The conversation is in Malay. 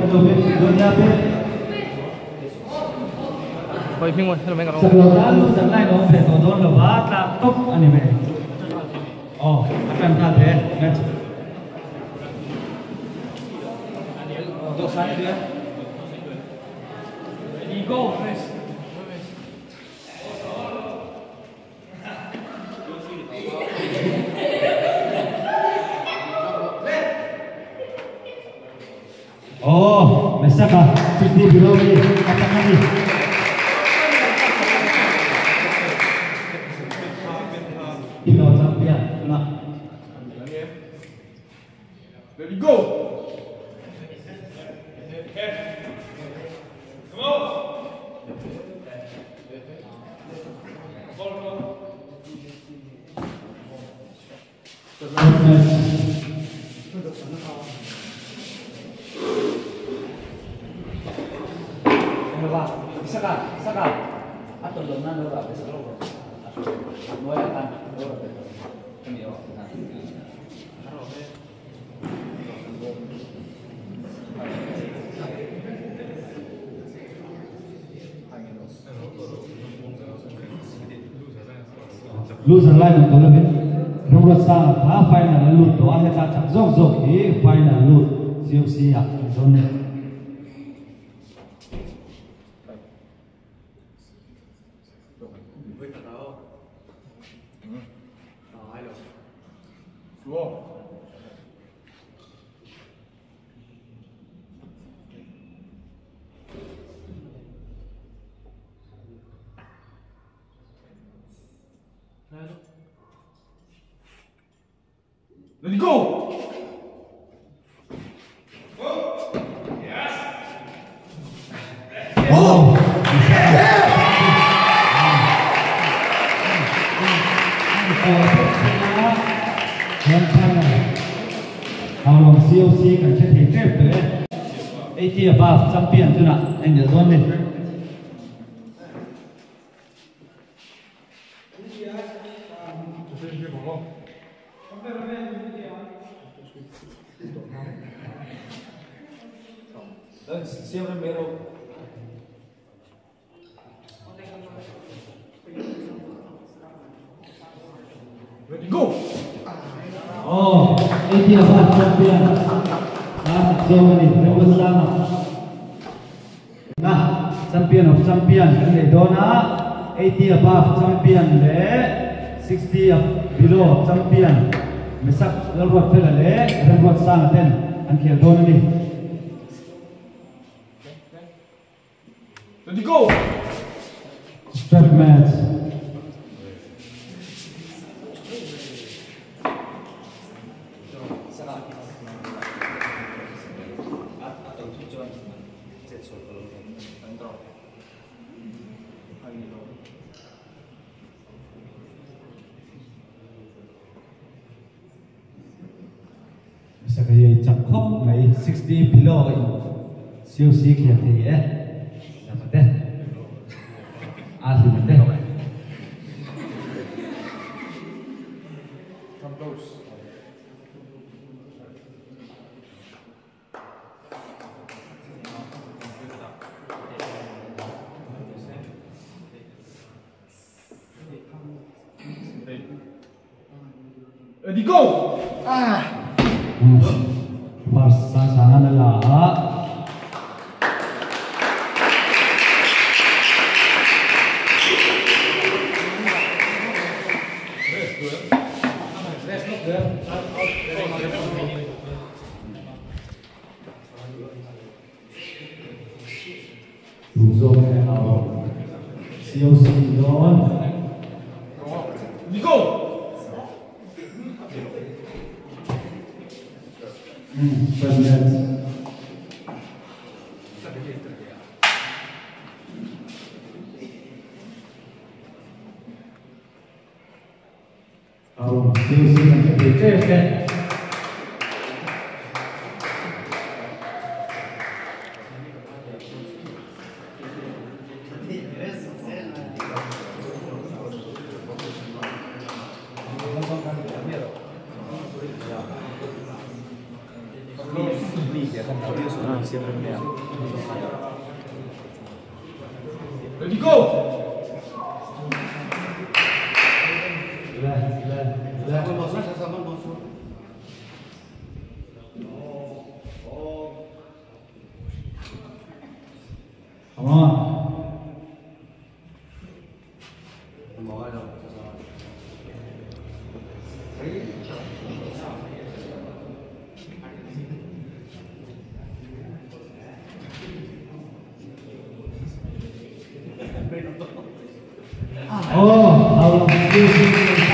dunia be Oi, ping rồi, hello mấy cái sebelum lalu jangan dong be don lebat lah top anime oh akan kali match untuk saya dia ego please oh mesaka 50 below ni katakan ni Pino champion nah ready go Bisa kah? Atau donan dulu, bisa dulu. Mau ya kan? Ini oh. Loser line untuk lebih. Nomor satu, final loot. Doa kita cak zog di final loot. Siap-siap, zone. Let's go! Yes! Oh! How COC kan sẽ thể kép tới 80 above champion tu nak anh nhớ zone đi siempre miro Ready go! oh 80 above champion Germany nomor sama nah champion of champion ini dona 80 above champion le 60 below champion mesak lalwat pela le lalwat sana ten angkel dona ni Ready go! strap match bisa kaya chak khop ngai 60 below siêu si kia thì dapat deh asli deh Come close. Ready go! Pasangan adalah COC Don. Ready go! President. COC yang kecil. masih bermain. Ready go. Come on. Oh, how long?